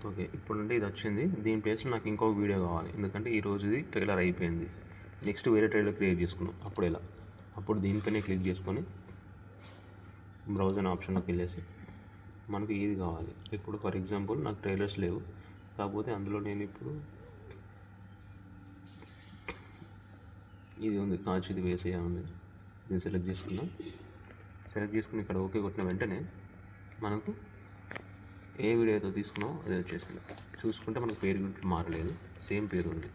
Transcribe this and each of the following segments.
Okay, ఇప్పుడు నుండి ఇది వచ్చింది. దీని ప్లేస్లో నాకు ఇంకొక వీడియో కావాలి, ఎందుకంటే ఈ రోజుది ట్రైలర్ అయిపోయింది. నెక్స్ట్ వేరే ట్రైలర్ క్రియేట్ చేసుకున్నాం. అప్పుడు దీనిపైనే క్లిక్ చేసుకొని బ్రౌజర్ ఆప్షన్లోకి వెళ్ళేసి మనకు ఇది కావాలి. ఇప్పుడు ఫర్ ఎగ్జాంపుల్ నాకు ట్రైలర్స్ లేవు, కాకపోతే అందులో నేను ఇప్పుడు ఇది ఉంది, కాచిది వేసేయ ఉంది. దీన్ని సెలెక్ట్ చేసుకున్నాం. సెలెక్ట్ చేసుకుని ఇక్కడ ఓకే కొట్టిన వెంటనే మనకు ఏ వీడియో అయితే తీసుకున్నామో అదే వచ్చేసింది. చూసుకుంటే మనకు పేరు గురించి మారలేదు, సేమ్ పేరు ఉంది.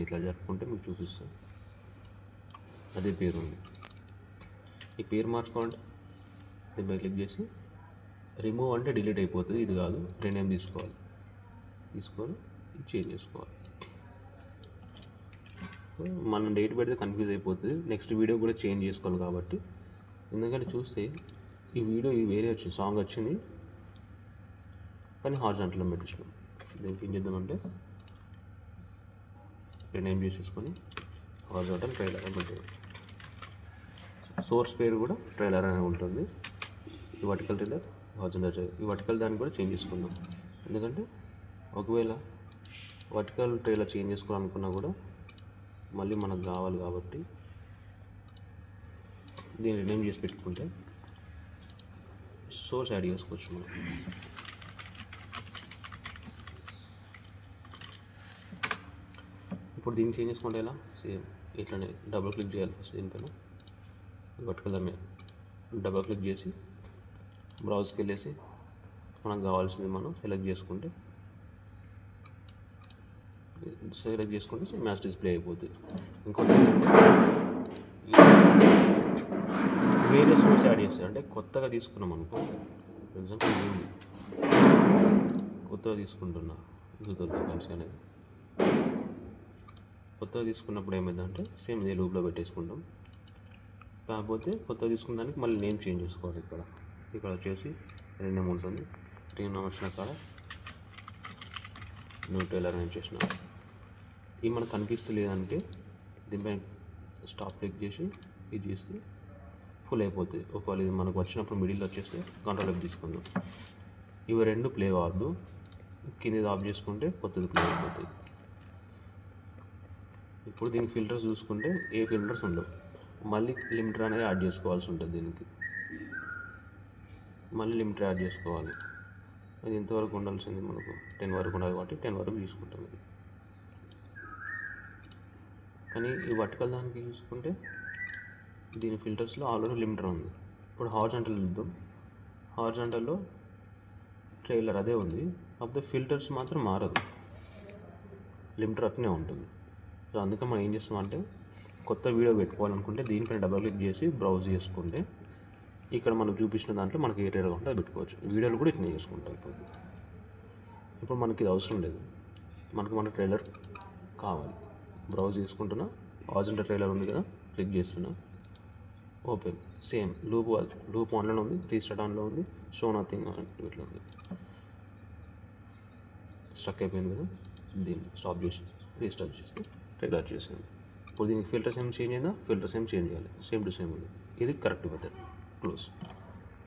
ఇట్లా జరుపుకుంటే మీకు చూపిస్తాను, అదే పేరు ఉంది. ఈ పేరు మార్చుకోవాలంటే దీనిపై క్లిక్ చేసి రిమూవ్ అంటే డిలీట్ అయిపోతుంది, ఇది కాదు. రీనేమ్ తీసుకొని చేంజ్ చేసుకోవాలి. మనం డేట్ పెడితే కన్ఫ్యూజ్ అయిపోతుంది, నెక్స్ట్ వీడియో కూడా చేంజ్ చేసుకోవాలి. కాబట్టి ఎందుకంటే చూస్తే ఈ వీడియో ఇది వేరే వచ్చింది, సాంగ్ వచ్చింది కానీ హారిజాంటల్లో పెట్టించినాం. దీనికి ఏం చేద్దామంటే రీనేమ్ చేసేసుకొని హారిజాంటల్ ట్రైలర్ అని పెట్టాలి. సోర్స్ పేరు కూడా ట్రైలర్ అనే ఉంటుంది. ఈ వర్టికల్ ట్రైలర్, హారిజాంటల్ ట్రైలర్, ఈ వర్టికల్ దాన్ని కూడా చేంజ్ చేసుకుందాం. ఎందుకంటే ఒకవేళ వర్టికల్ ట్రైలర్ చేంజ్ చేసుకోవాలనుకున్నా కూడా మళ్ళీ మనకు కావాలి, కాబట్టి దీన్ని రీనేమ్ చేసి పెట్టుకుంటే సోర్స్ యాడ్ చేసుకోవచ్చు మనం. ఇప్పుడు దీన్ని చేంజ్ చేసుకుంటే ఎలా, సేమ్ ఇట్లనే డబుల్ క్లిక్ చేయాలి. ఫస్ట్ దీనిపైన వర్టికల్ దాని మీద డబుల్ క్లిక్ చేసి బ్రౌజ్కి వెళ్ళేసి మనకు కావాల్సింది మనం సెలెక్ట్ చేసుకుంటే మ్యాచ్ డిస్ప్లే అయిపోతుంది. ఇంకోటి వేరే సోర్స్ యాడ్ చేస్తాయి, అంటే కొత్తగా తీసుకున్నాం అనుకో. ఫర్ ఎగ్జాంపుల్ కొత్తగా తీసుకుంటున్నా కన్సీ అనేది. కొత్తగా తీసుకున్నప్పుడు ఏమైందంటే సేమ్ ఇదే లూప్లో పెట్టేసుకుంటాం. కాకపోతే కొత్తగా తీసుకున్న దానికి మళ్ళీ నేమ్ చేంజ్ చేసుకోవాలి. ఇక్కడ వచ్చేసి నేమ్ ఉంటుంది. నేమ్ వచ్చిన కాడ న్యూ ట్రైలర్ అని చేసిన ఇది మనకు కనిపిస్తలేదంటే దీనిపైన స్టాప్ క్లిక్ చేసి ఇది చేస్తే ఫుల్ అయిపోతుంది. ఒకవేళ ఇది మనకు వచ్చినప్పుడు మిడిల్ వచ్చేస్తే కంట్రోల్ అప్ తీసుకుందాం. ఇవి రెండు ప్లే కావద్దు, కింద ఆఫ్ చేసుకుంటే కొత్తది ప్లే అయిపోతుంది. ఇప్పుడు దీనికి ఫిల్టర్స్ చూసుకుంటే ఏ ఫిల్టర్స్ ఉండవు, మళ్ళీ లిమిటర్ అనేది యాడ్ చేసుకోవాల్సి ఉంటుంది. దీనికి మళ్ళీ లిమిటర్ యాడ్ చేసుకోవాలి. అది ఎంతవరకు ఉండాల్సింది, మనకు 10 వరకు ఉండాలి కాబట్టి 10 వరకు తీసుకుంటాం. కానీ ఈ వర్టికల్ దానికి చూసుకుంటే దీని ఫిల్టర్స్లో ఆల్రెడీ లిమిటర్ ఉంది. ఇప్పుడు హారిజాంటల్ చూద్దాం. హారిజాంటల్లో ట్రైలర్ అదే ఉంది, కాకపోతే ఫిల్టర్స్ మాత్రం మారదు, లిమిటర్ అట్నే ఉంటుంది. సో అందుకని మనం ఏం చేస్తామంటే కొత్త వీడియో పెట్టుకోవాలనుకుంటే దీనిపైన డబుల్ క్లిక్ చేసి బ్రౌజ్ చేసుకుంటే ఇక్కడ మనకు చూపించిన దాంట్లో మనకి ఏ ట్రైలర్ ఉంటే అది పెట్టుకోవచ్చు. వీడియోలు కూడా ఇట్లా చేసుకుంటాం. ఇప్పుడు మనకి ఇది అవసరం లేదు, మన ట్రైలర్ కావాలి. బ్రౌజ్ చేసుకుంటున్నా, హారిజాంటల్ ట్రైలర్ ఉంది కదా, క్లిక్ చేస్తున్నా, ఓపెన్. సేమ్ లూప్ ఆన్లో ఉంది, రీస్టార్ట్ ఆన్లో ఉంది, షో నథింగ్ ఇట్లా ఉంది. స్టక్ అయిపోయింది కదా, దీన్ని స్టాప్ చేసి రీస్టార్ట్ చేస్తే ట్రైలర్ చేసింది. ఇప్పుడు దీనికి ఫిల్టర్స్ ఏం చేంజ్ అయిందా, ఫిల్టర్స్ ఏం చేంజ్ చేయాలి, సేమ్ టు సేమ్ ఉంది. ఇది కరెక్ట్ మెథడ్. క్లోజ్.